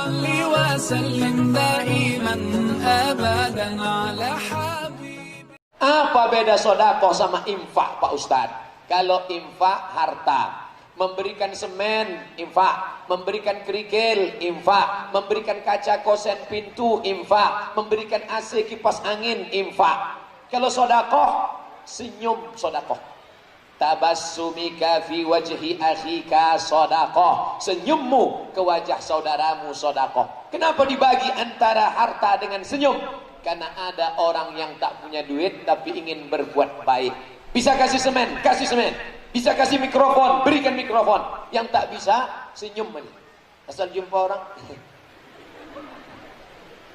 صل وسلم دائما أبدا على حبيبي. Apa beda sodako sama infak, Pak Ustadz? Kalau infak harta, memberikan semen infak, memberikan kerikil infak, memberikan kaca kosen pintu infak, memberikan AC kipas angin infak. Kalau sodako, senyum sodako. Tabassumika fi wajhi akhika sodako, senyummu ke wajah saudaramu sodako. Kenapa dibagi antara harta dengan senyum? Karena ada orang yang tak punya duit tapi ingin berbuat baik. Bisa kasih semen, kasih semen. Bisa kasih mikrofon, berikan mikrofon. Yang tak bisa, senyum aja. Asal jumpa orang.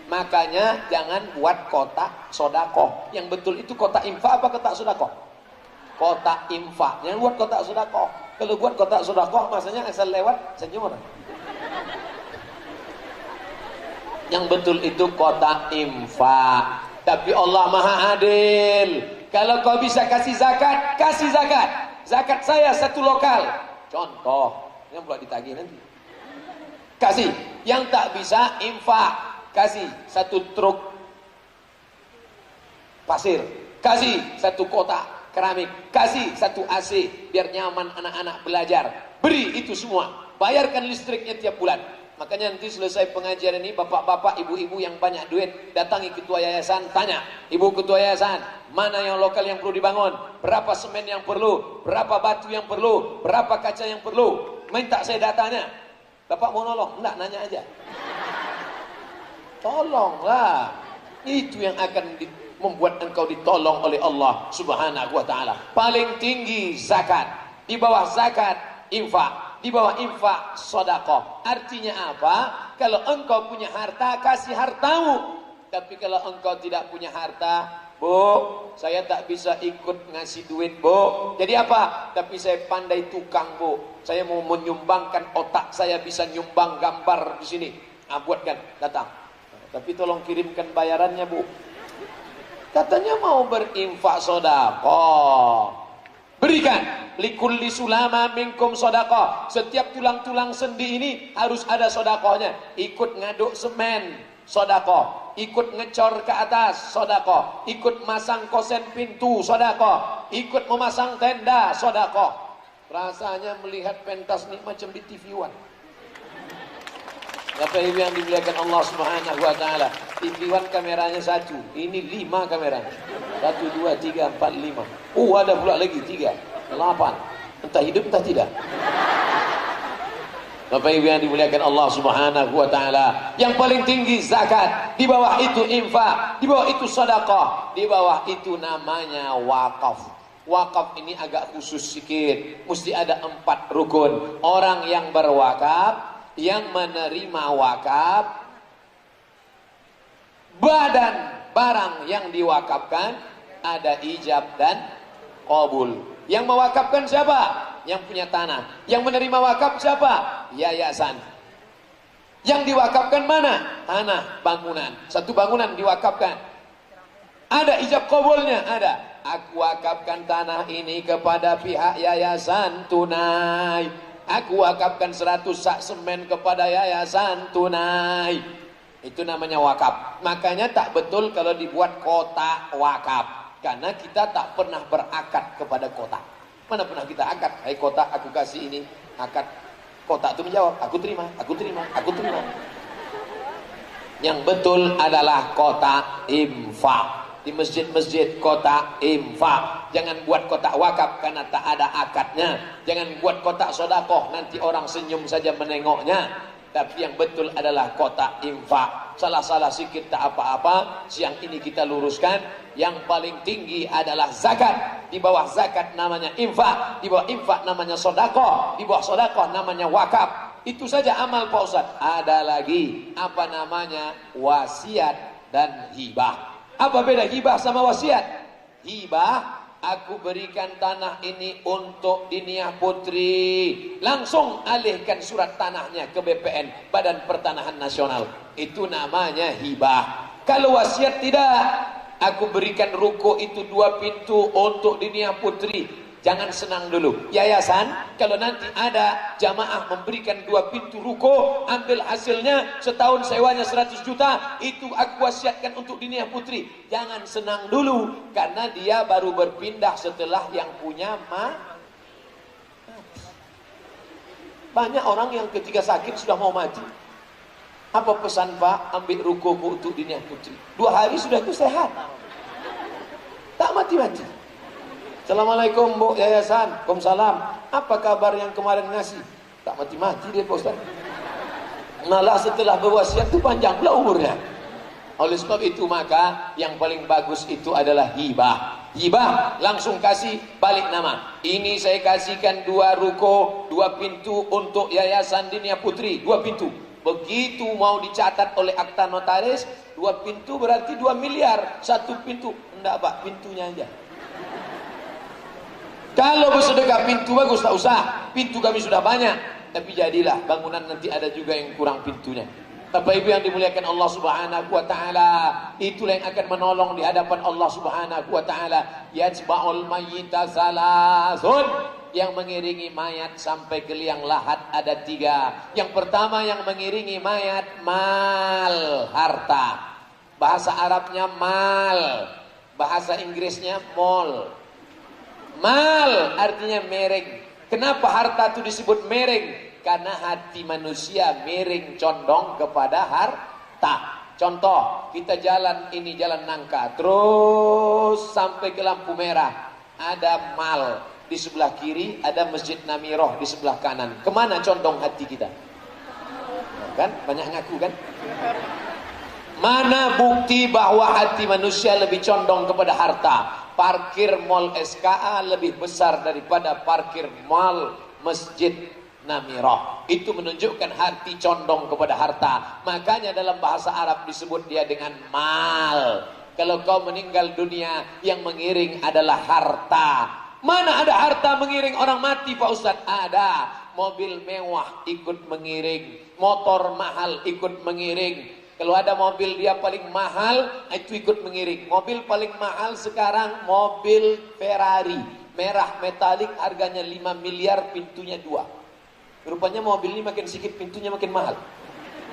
Makanya jangan buat kotak sodako. Yang betul itu kotak infak apa kotak sodako? Kotak infak. Jangan buat kotak sodako. Kalau buat kotak sodako, maksudnya asal lewat, senyum orang. Yang betul itu kotak infak. Tapi Allah Maha Adil. Kalau kau bisa kasih zakat, kasih zakat. Zakat saya satu lokal. Contoh, yang pula ditagih nanti. Kasih. Yang tak bisa infak, kasih satu truk pasir. Kasih satu kotak keramik. Kasih satu AC biar nyaman anak-anak belajar. Beri itu semua. Bayarkan listriknya tiap bulan. Makanya nanti selesai pengajian ini, bapak-bapak, ibu-ibu yang banyak duit, datangi ketua yayasan, tanya, ibu ketua yayasan, mana yang lokal yang perlu dibangun, berapa semen yang perlu, berapa batu yang perlu, berapa kaca yang perlu, minta saya datanya. Bapak mau nolong? Enggak, nanya aja. Tolonglah. Itu yang akan membuat engkau ditolong oleh Allah Subhanahu wa ta'ala. Paling tinggi zakat, di bawah zakat infak, di bawah infak sodako. Artinya apa? Kalau engkau punya harta, kasih hartamu. Tapi kalau engkau tidak punya harta, Bu, saya tak bisa ikut ngasih duit, Bu. Jadi apa? Tapi saya pandai tukang, Bu. Saya mau menyumbangkan otak saya, bisa nyumbang gambar di sini. Buatkan, datang. Tapi tolong kirimkan bayarannya, Bu. Katanya mau berinfak sodako. Berikan. Likulli sulama minkum sodako. Setiap tulang-tulang sendi ini harus ada sodakohnya. Ikut ngaduk semen, sodako. Ikut ngecor ke atas, sodako. Ikut masang kosen pintu, sodako. Ikut memasang tenda, sodako. Rasanya melihat pentas ini macam di TV One. Bapak Ibu yang dimuliakan Allah Subhanahu wa ta'ala. TV One kameranya 1, ini 5 kamera. 1, 2, 3, 4, 5. Ada pula lagi 3, 8. Entah hidup entah tidak. Bapak Ibu yang dimuliakan Allah Subhanahu wa ta'ala. Yang paling tinggi zakat, di bawah itu infak, di bawah itu sedekah, di bawah itu namanya wakaf. Wakaf ini agak khusus sedikit. Mesti ada 4 rukun. Orang yang berwakaf, yang menerima wakaf, badan barang yang diwakafkan, ada ijab dan qabul. Yang mewakafkan siapa? Yang punya tanah. Yang menerima wakaf siapa? Yayasan. Yang diwakafkan mana? Tanah, bangunan. Satu bangunan diwakafkan. Ada ijab qabulnya? Ada. Aku wakafkan tanah ini kepada pihak yayasan tunai. Aku wakafkan 100 sak semen kepada yayasan tunai. Itu namanya wakaf. Makanya tak betul kalau dibuat kotak wakaf. Karena kita tak pernah berakad kepada kotak. Mana pernah kita akad? Hai kotak, aku kasih ini. Akad. Kotak itu menjawab, aku terima, aku terima, aku terima. Yang betul adalah kotak infak. Di masjid-masjid kotak infak. Jangan buat kotak wakaf karena tak ada akadnya. Jangan buat kotak sodakoh, nanti orang senyum saja menengoknya. Tapi yang betul adalah kotak infak. Salah-salah sikit tak apa-apa. Siang ini kita luruskan. Yang paling tinggi adalah zakat. Di bawah zakat namanya infak. Di bawah infak namanya sodakoh. Di bawah sodakoh namanya wakaf. Itu saja amal Pak Ustadz. Ada lagi apa namanya wasiat dan hibah. Apa beda hibah sama wasiat? Hibah, aku berikan tanah ini untuk Diniah Putri. Langsung alihkan surat tanahnya ke BPN, Badan Pertanahan Nasional. Itu namanya hibah. Kalau wasiat tidak, aku berikan ruko itu 2 pintu untuk Diniah Putri. Jangan senang dulu. Yayasan, kalau nanti ada jamaah memberikan 2 pintu ruko, ambil hasilnya, setahun sewanya 100 juta, itu aku wasiatkan untuk Diniyah Putri. Jangan senang dulu, karena dia baru berpindah setelah yang punya banyak orang yang ketika sakit sudah mau mati. Apa pesan Pak? Ambil rukoku untuk Diniyah Putri. 2 hari sudah itu sehat. Tak mati-mati. Assalamualaikum Bu Yayasan. Waalaikumsalam. Apa kabar yang kemarin ngasih? Tak mati-mati dia Pak Ustaz. Malah setelah berwasiat itu panjang pula umurnya. Oleh sebab itu maka yang paling bagus itu adalah hibah. Hibah langsung kasih balik nama. Ini saya kasihkan 2 ruko, 2 pintu untuk Yayasan Diniyah Putri. 2 pintu. Begitu mau dicatat oleh akta notaris, 2 pintu berarti 2 miliar. 1 pintu. Enggak Pak, pintunya aja. Kalau bersedekah pintu bagus, tak usah. Pintu kami sudah banyak. Tapi jadilah bangunan nanti ada juga yang kurang pintunya. Bapak Ibu yang dimuliakan Allah Subhanahu wa taala, itulah yang akan menolong di hadapan Allah Subhanahu wa taala. Yajba'ul mayyita salasun. Yang mengiringi mayat sampai ke liang lahat ada 3. Yang pertama yang mengiringi mayat mal, harta. Bahasa Arabnya mal, bahasa Inggrisnya mall. Mal artinya miring. Kenapa harta itu disebut miring? Karena hati manusia miring condong kepada harta. Contoh, kita jalan ini jalan nangka, terus sampai ke lampu merah. Ada mal di sebelah kiri, ada Masjid Namiroh di sebelah kanan. Kemana condong hati kita? Kan banyak ngaku kan? Mana bukti bahwa hati manusia lebih condong kepada harta? Parkir mall SKA lebih besar daripada parkir mall Masjid Namiroh. Itu menunjukkan hati condong kepada harta. Makanya dalam bahasa Arab disebut dia dengan mal. Kalau kau meninggal dunia, yang mengiring adalah harta. Mana ada harta mengiring orang mati Pak Ustadz? Ada. Mobil mewah ikut mengiring, motor mahal ikut mengiring. Kalau ada mobil dia paling mahal, itu ikut mengiring. Mobil paling mahal sekarang mobil Ferrari merah metalik, harganya 5 miliar, pintunya 2. Rupanya mobil ini makin sedikit pintunya makin mahal.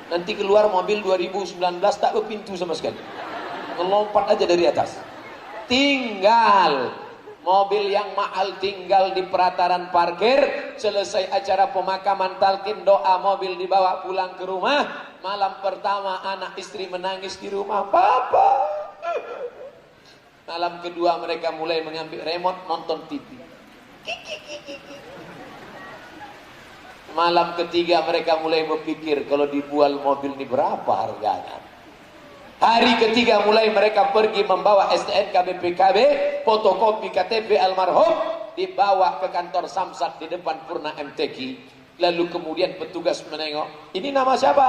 Nanti keluar mobil 2019 tak berpintu sama sekali, ngelompat aja dari atas. Tinggal mobil yang mahal tinggal di pelataran parkir. Selesai acara pemakaman talqin, doa, mobil dibawa pulang ke rumah. Malam pertama anak istri menangis di rumah, Papa. Malam kedua mereka mulai mengambil remote nonton TV. Malam ketiga mereka mulai berpikir, kalau dijual mobil ini berapa harganya. Hari ketiga mulai mereka pergi membawa STNK BPKB, fotokopi KTP almarhum, dibawa ke kantor Samsat di depan Purna MTQ. Lalu kemudian petugas menengok, ini nama siapa?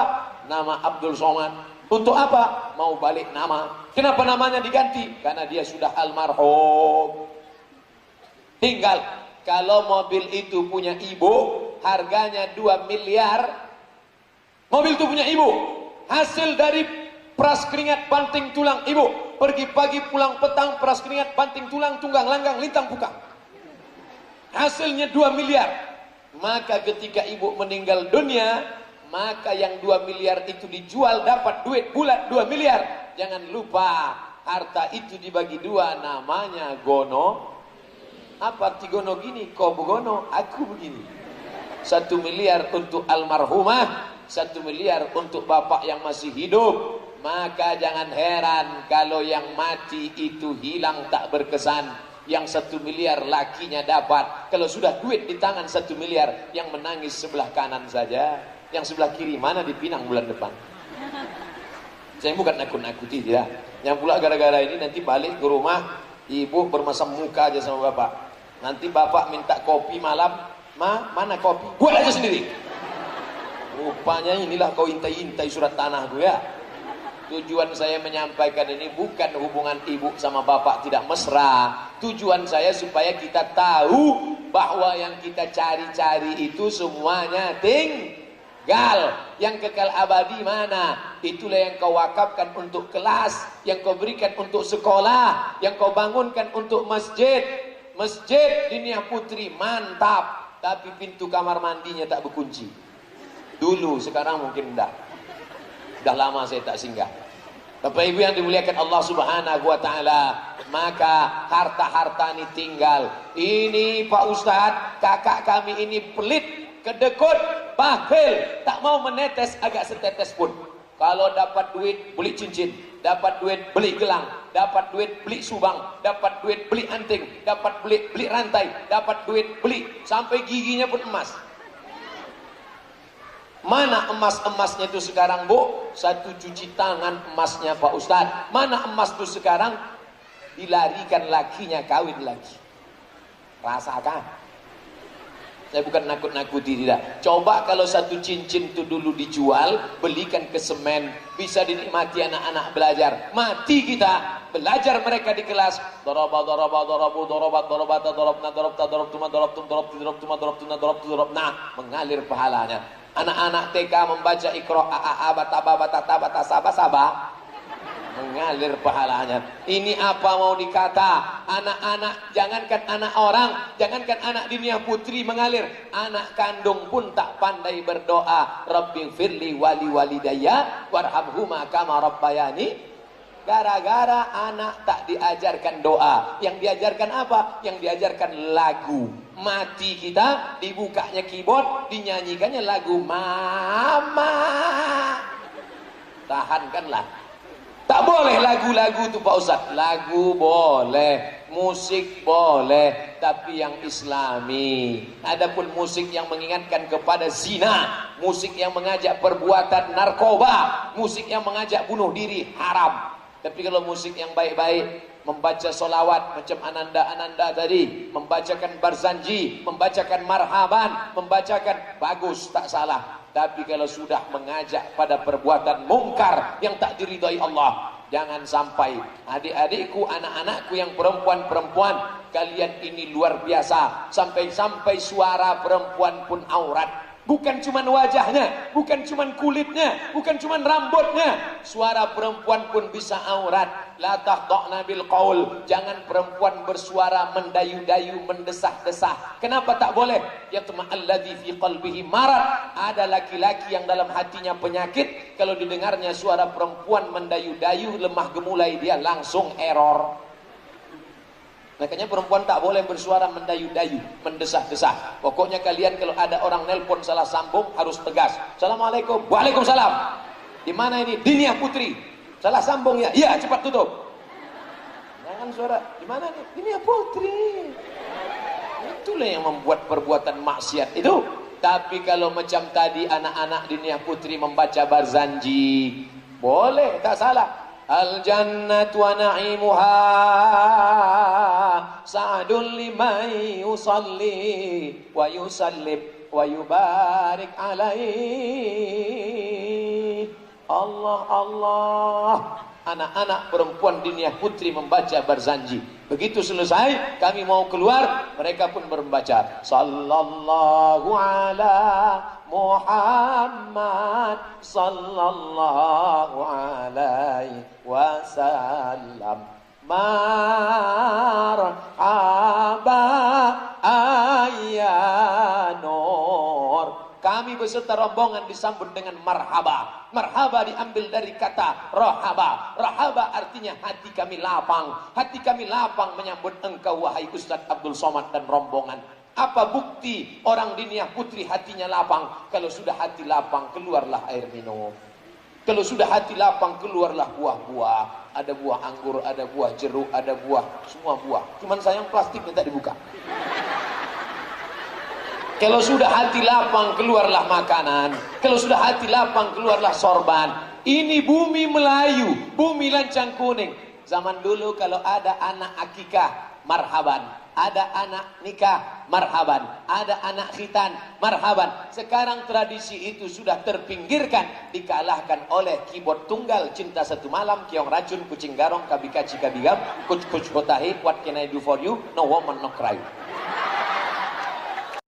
Nama Abdul Somad. Untuk apa? Mau balik nama. Kenapa namanya diganti? Karena dia sudah almarhum. Tinggal kalau mobil itu punya ibu, harganya 2 miliar. Mobil itu punya ibu, hasil dari peras keringat banting tulang ibu. Pergi pagi pulang petang, peras keringat banting tulang, tunggang langgang lintang buka. Hasilnya 2 miliar. Maka ketika ibu meninggal dunia, maka yang 2 miliar itu dijual dapat duit bulat 2 miliar. Jangan lupa harta itu dibagi 2, namanya gono. Apa arti gono gini? Kau begono, aku begini. 1 miliar untuk almarhumah, 1 miliar untuk bapak yang masih hidup. Maka jangan heran kalau yang mati itu hilang tak berkesan. Yang 1 miliar lakinya dapat. Kalau sudah duit di tangan 1 miliar, yang menangis sebelah kanan saja, yang sebelah kiri mana dipinang bulan depan. Saya bukan nakut-nakuti tidak. Yang pula gara-gara ini nanti balik ke rumah, ibu bermasam muka aja sama bapak. Nanti bapak minta kopi malam, mana kopi? Buat aja sendiri. Rupanya inilah kau intai-intai surat tanahku ya. Tujuan saya menyampaikan ini bukan hubungan ibu sama bapak tidak mesra. Tujuan saya supaya kita tahu bahwa yang kita cari-cari itu semuanya tinggal. Yang kekal abadi mana? Itulah yang kau wakafkan untuk kelas, yang kau berikan untuk sekolah, yang kau bangunkan untuk masjid. Masjid Dinia Putri mantap, tapi pintu kamar mandinya tak berkunci. Dulu, sekarang mungkin enggak. Dah lama saya tak singgah. Bapak Ibu yang dimuliakan Allah Subhanahu wa taala, maka harta-harta ini tinggal. Ini Pak Ustadz, kakak kami ini pelit, kedekut, bakhil, tak mau menetes agak setetes pun. Kalau dapat duit beli cincin, dapat duit beli gelang, dapat duit beli subang, dapat duit beli anting, dapat beli rantai, dapat duit beli sampai giginya pun emas. Mana emas-emasnya itu sekarang, Bu? Satu cuci tangan emasnya Pak Ustadz. Mana emas itu sekarang? Dilarikan lakinya kawin lagi. Rasakan. Saya bukan nakut-nakuti, tidak. Coba kalau satu cincin itu dulu dijual, belikan ke semen, bisa dinikmati anak-anak belajar. Mati kita, belajar mereka di kelas. Nah, mengalir pahalanya. Anak-anak TK membaca Iqra bata sabah, mengalir pahalanya. Ini apa mau dikata? Anak-anak, jangankan anak orang, jangankan anak Dinia Putri mengalir, anak kandung pun tak pandai berdoa. Rabbighfirli wali walidayya warhamhuma kama rabbayani. Gara-gara anak tak diajarkan doa. Yang diajarkan apa? Yang diajarkan lagu. Mati kita, dibukanya keyboard, dinyanyikannya lagu mama. Tahankanlah. Tak boleh lagu-lagu itu Pak Ustadz. Lagu boleh, musik boleh, tapi yang islami. Adapun musik yang mengingatkan kepada zina, musik yang mengajak perbuatan narkoba, musik yang mengajak bunuh diri, haram. Tapi kalau musik yang baik-baik, membaca solawat macam Ananda tadi, membacakan barzanji, membacakan marhaban, membacakan bagus, tak salah. Tapi kalau sudah mengajak pada perbuatan mungkar yang tak diridhai Allah, jangan sampai. Adik-adikku, anak-anakku yang perempuan-perempuan, kalian ini luar biasa. Sampai-sampai suara perempuan pun aurat. Bukan cuma wajahnya, bukan cuma kulitnya, bukan cuma rambutnya. Suara perempuan pun bisa aurat. La tahdha'na bil qaul. Jangan perempuan bersuara mendayu-dayu, mendesah-desah. Kenapa tak boleh? Yatma'alladzi fi qalbihi marad. Ada laki-laki yang dalam hatinya penyakit, kalau didengarnya suara perempuan mendayu-dayu, lemah gemulai, dia langsung error. Makanya perempuan tak boleh bersuara mendayu-dayu, mendesah-desah. Pokoknya kalian kalau ada orang nelpon salah sambung harus tegas. Assalamualaikum. Waalaikumsalam. Di mana ini? Dinia Putri. Salah sambung ya? Iya, cepat tutup. Jangan suara. Di mana nih? Dinia Putri. Itulah yang membuat perbuatan maksiat itu. Tapi kalau macam tadi anak-anak Dinia Putri membaca barzanji, boleh, tak salah. Al jannatu wa na'imuha sa'dun liman yusalli wa yusallim wa yubarik alaihi. Allah Allah. Anak-anak perempuan Dinia Putri membaca barzanji. Begitu selesai, kami mau keluar, mereka pun membaca sallallahu ala Muhammad sallallahu alaihi wasallam. Marhaba ayyanur. Kami beserta rombongan disambut dengan marhaba. Marhaba diambil dari kata rohaba. Rohaba artinya hati kami lapang. Hati kami lapang menyambut engkau wahai Ustadz Abdul Somad dan rombongan. Apa bukti orang Dinia Putri hatinya lapang? Kalau sudah hati lapang, keluarlah air minum. Kalau sudah hati lapang, keluarlah buah-buah. Ada buah anggur, ada buah jeruk, ada buah, semua buah. Cuman sayang plastiknya tak dibuka. Kalau sudah hati lapang, keluarlah makanan. Kalau sudah hati lapang, keluarlah sorban. Ini bumi Melayu, bumi lancang kuning. Zaman dulu kalau ada anak akikah, marhaban. Ada anak nikah, marhaban. Ada anak khitan, marhaban. Sekarang tradisi itu sudah terpinggirkan, dikalahkan oleh keyboard tunggal, cinta satu malam, keong racun, kucing garong, kabikaci kabigam, kuc-kuc hotahi, what can I do for you, no woman no cry.